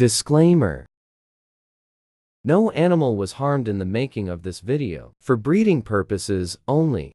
Disclaimer. No animal was harmed in the making of this video, for breeding purposes only.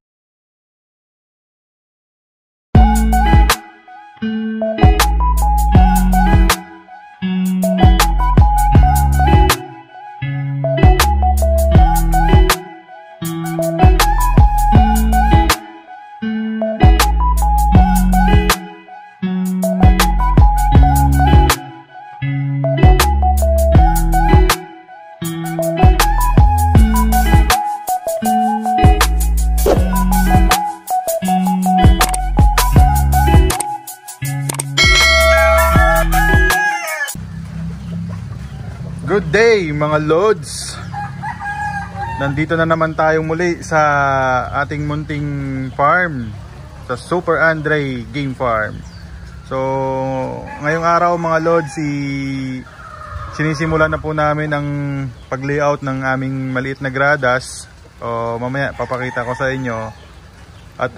Good day mga lods. Nandito na naman tayo muli sa ating munting farm, sa Super Andre Game Farm. So ngayong araw mga lods, sinisimulan na po namin ang pag-layout ng aming maliit na gradas. So mamaya papakita ko sa inyo. At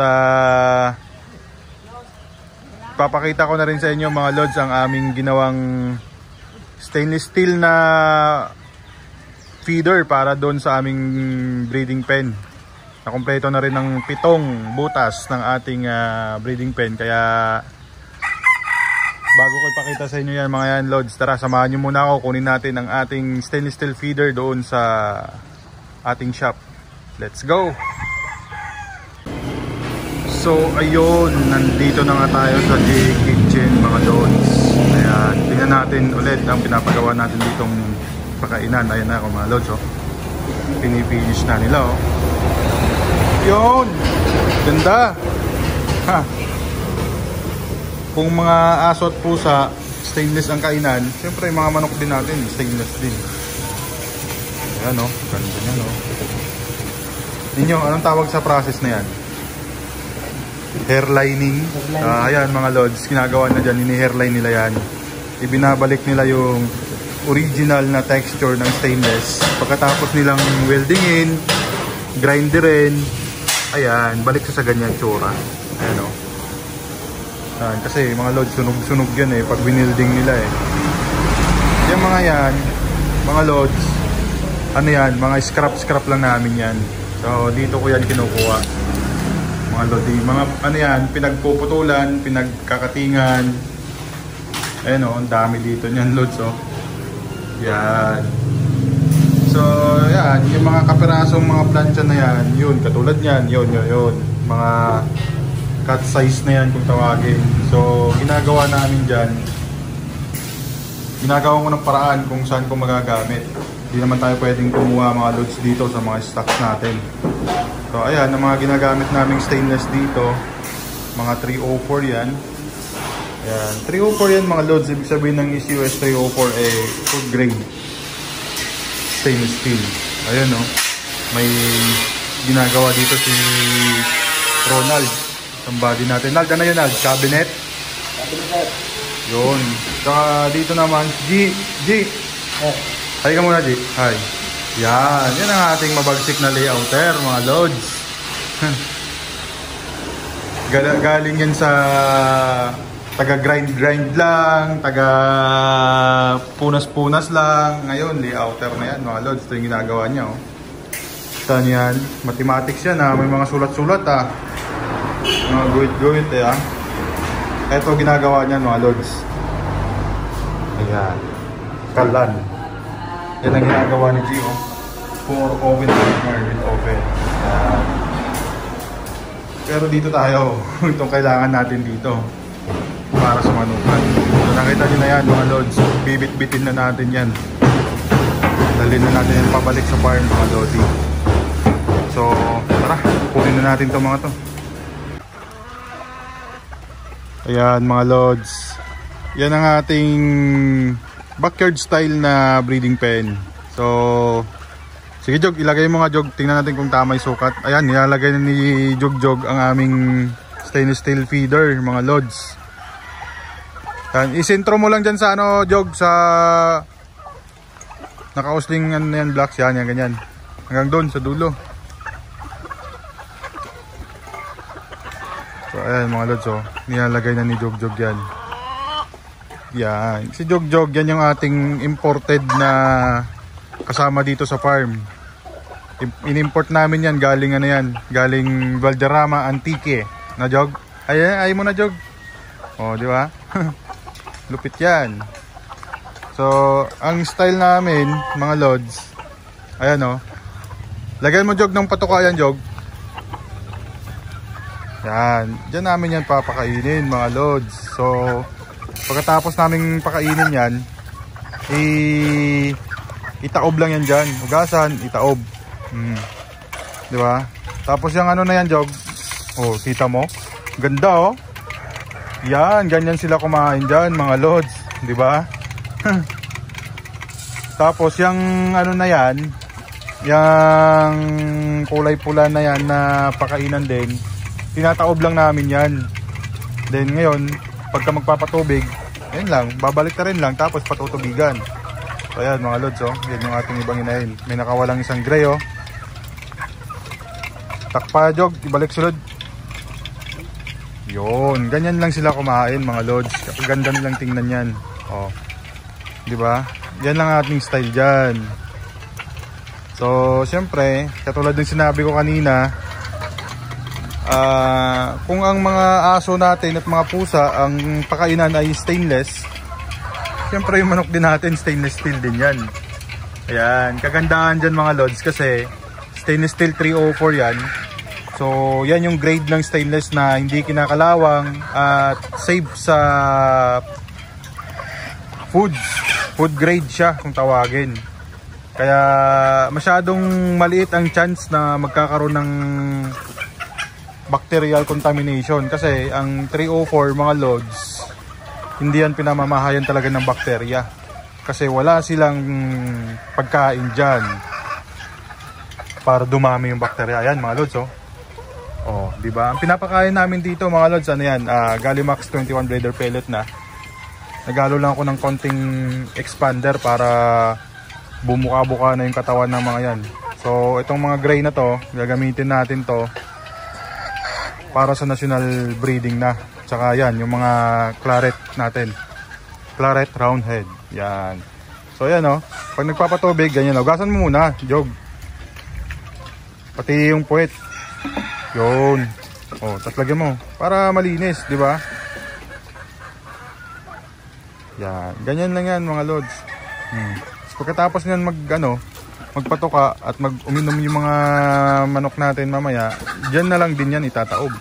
papakita ko na rin sa inyo mga lods ang aming ginawang stainless steel na feeder para doon sa aming breeding pen. Nakumpleto na rin ng 7 butas ng ating breeding pen. Kaya bago ko ipakita sa inyo yan mga yan lods, tara samahan nyo muna ako. Kunin natin ang ating stainless steel feeder doon sa ating shop. Let's go! So ayun, nandito na nga tayo sa J Kitchen mga lods. Ayan, tingnan natin ulit ang pinapagawa natin ditong pakainan. Ayan na ako mga lods, oh. Pinifinish na nila, oh. Yun! Ganda! Ha! Kung mga aso at pusa, stainless ang kainan, syempre mga manok din natin, stainless din. Ayan, oh. Ganda niyan, oh. Ninyo, anong tawag sa process na yan? Hairlining. Ayan mga lods, ginagawa na dyan, ini-hairline nila yan. Ibinabalik nila yung original na texture ng stainless. Pagkatapos nilang weldingin, grinderin, ayan, balik sa ganyan tsura. Ayan o. Ayan, kasi mga lods, sunog-sunog yan eh, pag winilding nila eh. Yung mga yan, mga lods, ano yan, mga scrap-scrap lang namin yan. So dito ko yan kinukuha. Mga lodi, mga ano yan, pinagpuputulan, pinagkakatingan. Ayan o, ang dami dito niyan lods, oh. Yan. So yan, yung mga kapirasong mga plancha na yan, yun, katulad yan, yun. Mga cut size na yan kung tawagin. So ginagawa namin dyan, ginagawa ko ng paraan kung saan ko magagamit. Hindi naman tayo pwedeng kumuha mga lods dito sa mga stocks natin. So ayan, ang mga ginagamit naming stainless dito, mga 304 yan. Ayan, 304 yan mga lods, ibig sabihin ng ECUS 304 eh, food grade stainless steel. Ayan o, may ginagawa dito si Ronald, ang body natin. Nald, ano yun Nald? Cabinet? Cabinet. Yun. Saka dito naman, G. Hi ka muna G. Hi. Yan, yan ang ating mabagsik na layouter mga lods. Galing yan sa taga grind lang, taga punas lang. Ngayon layouter na yan mga lods. Ito yung ginagawa niya, oh. Saan yan? Mathematics yan, may mga sulat-sulat mga guhit-guhit eh. Ito ginagawa niyan mga lods. Ayan, kalan. Yan ang ginagawa ni Gio for oven burner with oven. Pero dito tayo, itong kailangan natin dito para sa manukan. So nakita nyo na yan mga lods, bibit-bitin na natin yan. Dalhin na natin yan pabalik sa farm mga lodi. So tara, kunin na natin itong mga to. Ayan mga lods, yan ang ating backyard style na breeding pen. So sige Jog, ilagay mo nga Jog, tingnan natin kung tama yung sukat. Ayan, nilalagay na ni Jog ang aming stainless steel feeder mga lods. Ayan, isentro mo lang dyan sa ano Jog, sa naka-usling ano yan, blocks yan, ganyan. Hanggang doon sa dulo. So ayan mga lods, oh, nilalagay na ni Jog yan. Yan. Si Jogjog, yan yung ating imported na kasama dito sa farm. In-import namin yan, galing ano yan, galing Valderrama Antique. Na Jog? Ay mo na Jog. Oh, di ba? Lupit yan. So, ang style namin, mga lods, ayan oh. Lagyan mo Jog ng patuka yan, Jog. Yan. Diyan namin yan papakainin, mga lods. So, pagkatapos namin pakainin yan, itaob lang yan dyan. Ugasan, itaob. Diba? Tapos yung ano na yan, Jog. Oh, kita mo? Ganda oh. Yan, ganyan sila kumain dyan, mga lods. Diba? Tapos yung ano na yan, yung kulay pula na yan na pakainan din, tinataob lang namin yan. Then ngayon, pagka magpapatubig, yan lang, babalik na rin lang, tapos patutubigan. So ayan mga lods oh, yan yung ating ibang inahin. May nakawalang isang gray oh. Takpa Jog, ibalik sulod. Yun, ganyan lang sila kumain mga lods. Ganda nilang tingnan yan. Oh. 'Di ba? Yan lang ating style diyan. So, siyempre, katulad ng sinabi ko kanina, kung ang mga aso natin at mga pusa, ang pakainan ay stainless, siyempre yung manok din natin, stainless steel din yan. Ayan, kagandahan dyan mga lods kasi stainless steel 304 yan. So, yan yung grade ng stainless na hindi kinakalawang at safe sa food grade siya kung tawagin. Kaya masyadong maliit ang chance na magkakaroon ng bacterial contamination kasi ang 304 mga lods, hindi yan pinamamahayan talaga ng bakterya kasi wala silang pagkain dyan para dumami yung bakterya. Ayan mga lods oh. Oh, di ba? Ang pinapakain namin dito mga lods, ano yan, Gallimax 21 Breeder Pellet na. Nagalo lang ako ng konting expander para bumuka-buka na yung katawan ng mga yan. So, itong mga gray na to, gagamitin natin to para sa national breeding na. Tsaka yan, yung mga claret natin. Claret roundhead. Yan. So, yan o. Pag nagpapatubig, ganyan o. Gasan mo muna, Jog. Pati yung puwet. Yun. O, tapos lagyan mo. Para malinis, di ba? Yan. Ganyan lang yan, mga lods. Pagkatapos niyan magpatuka at uminom yung mga manok natin mamaya, dyan na lang din yan itataob.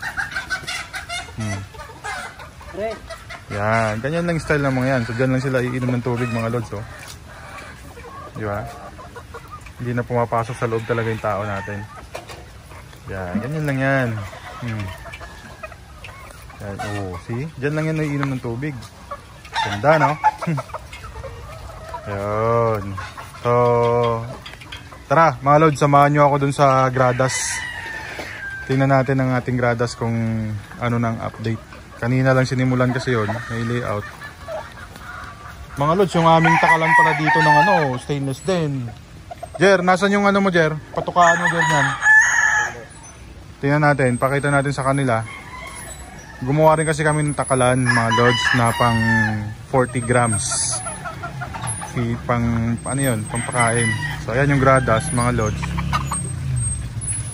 Yan, ganyan lang style ng mga yan. So dyan lang sila iinom ng tubig mga lods oh. Di ba? Hindi na pumapasok sa loob talaga yung tao natin. Yan, ganyan lang yan. Yan, oh, see? Dyan lang yan iinom ng tubig. Ganda no? Ayun. So, tara mga lods, samahan nyo ako dun sa gradas. Tingnan natin ang ating gradas kung ano nang update. Kanina lang sinimulan kasi yun, may layout. Mga lods, yung aming takalan pala dito ng stainless din. Jer, nasan yung mo Jer? Patukaan mo Jer yan. Tingnan natin, pakita natin sa kanila. Gumawa rin kasi kami ng takalan mga lods na pang 40 grams. Pang ano yun, pampakain. So ayan yung gradas mga lods.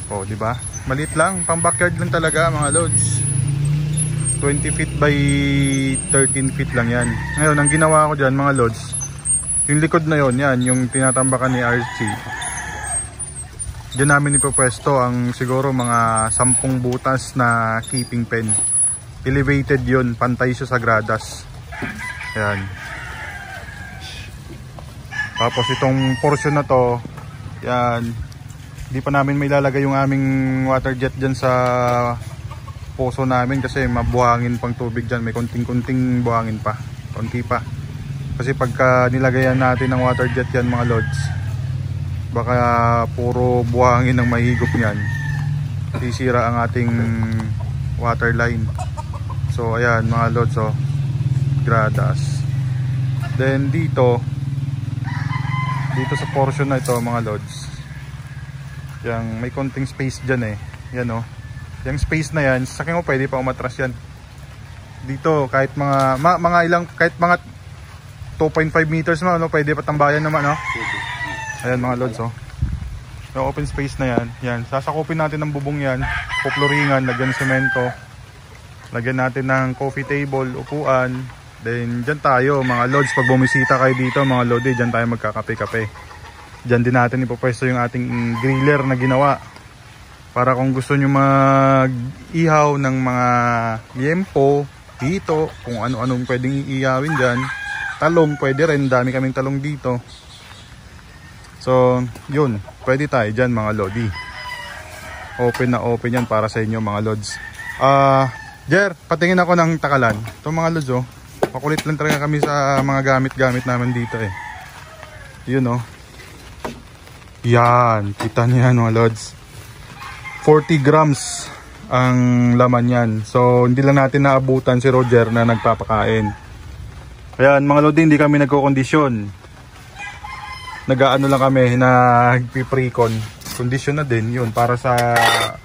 Oh, di ba? Maliit lang, pang backyard lang talaga mga lods. 20 feet by 13 feet lang yan. Ngayon, ang ginawa ko diyan mga lods, yung likod na yon, yan yung tinatambakan ni RC. Diyan namin ipopwesto ang siguro mga 10 butas na keeping pen. Elevated yon, pantay siya sa gradas. Ayan. Tapos itong portion na to, yan, hindi pa namin may lalagay yung aming water jet dyan sa poso namin kasi mabuhangin pang tubig dyan. May konting-konting buhangin pa, konti pa. Kasi pagka nilagayan natin ng water jet yan mga lods, baka puro buhangin ang mahigop nyan. Sisira ang ating water line. So ayan mga lods oh, gradas. Then dito sa portion na ito mga lods, yang may konting space dyan yan oh. Yung space na yan, sakin mo pwede pa umatras yan dito kahit mga ilang, kahit mga 2.5 meters na, no? Pwede patambayan naman, no? Ayan mga lods, oh. Yung open space na yan, yan, sasakupin natin ng bubong yan, pupluringan, lagyan ng semento, lagyan natin ng coffee table, upuan, then dyan tayo mga lods, pag bumisita kayo dito mga lodi, dyan tayo magkakape-kape. Dyan din natin ipopwesto yung ating griller na ginawa, para kung gusto nyo mag-ihaw ng mga liempo dito, kung ano-anong pwedeng iihawin dyan, talong pwede rin, dami kaming talong dito. So, yun. Pwede tayo dyan mga lodi. Open na open yan para sa inyo mga lods. Jer, patingin ako ng takalan. Ito mga lods, oh. Makulit lang talaga kami sa mga gamit-gamit naman dito, eh. Yun, oh. Yan. Kita niyo yan mga lods. 40 grams ang laman yan. So, hindi lang natin naabutan si Roger na nagpapakain. Ayan, mga lodi, hindi kami nagkokondisyon. Nag-aano lang kami, nagpi-pre-con. Condition na din yun para sa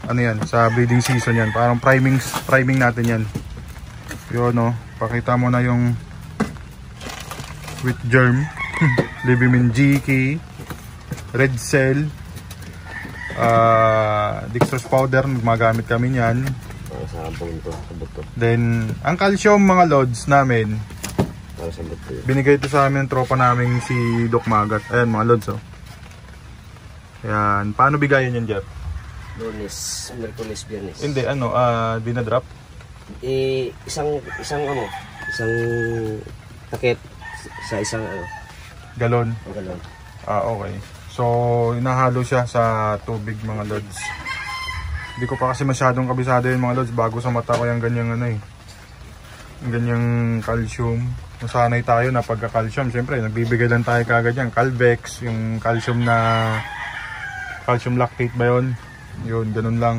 ano yan, sa breeding season yan. Parang priming natin yan. Yun, no. Pakita mo na yung wheat germ, Libimin GK, red cell, dextrose powder, gumagamit kami niyan. Then ang calcium mga lods namin, binigay ito sa amin ng tropa namin si Doc Magat. Ayan mga lods, oh. Ayan, paano bigayan yan, Jeff? Lunes, Miyerkules, Biyernes. Hindi, ano, dinadrop? Isang takip sa isang Galon? galon. Okay. So, inahalo siya sa tubig mga lods. Hindi ko pa kasi masyadong kabisado yun mga lods. Bago sa mata ko yung ganyang ano eh. Yung ganyang calcium. Nasanay tayo na pagka-calcium. Siyempre, nagbibigay lang tayo kagad yan. Calvex, yung calcium na calcium lactate ba yun? Yun, ganun lang.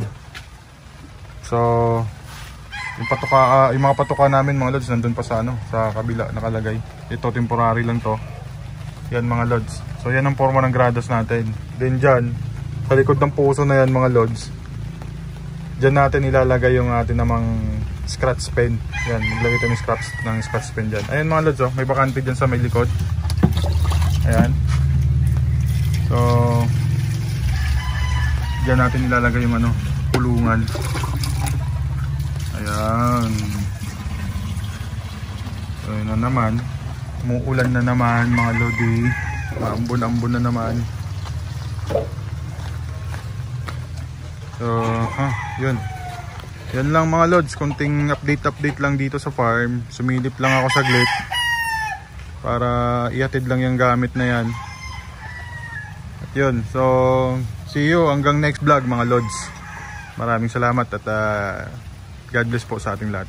So, yung mga patuka namin mga lods, nandun pa sa ano, sa kabila nakalagay. Ito, temporary lang to. Yan mga lods. So, yan ang forma ng gradas natin. Then dyan, sa likod ng puso na yan mga lods, dyan natin ilalagay yung atin namang scratch pen. Yan, maglagay tayo ng scratch pen dyan. Ayan mga lods, oh, may bakante dyan sa may likod. Ayan. So, dyan natin ilalagay yung ano, kulungan. Ayan. So, yun na naman. Muulan na naman mga lodi. Ambon-ambon na naman. So, yun. Yan lang mga lods, konting update lang dito sa farm. Sumilip lang ako saglit para ihatid lang yung gamit na yan. At yun, so see you hanggang next vlog mga lods. Maraming salamat at God bless po sa ating lahat.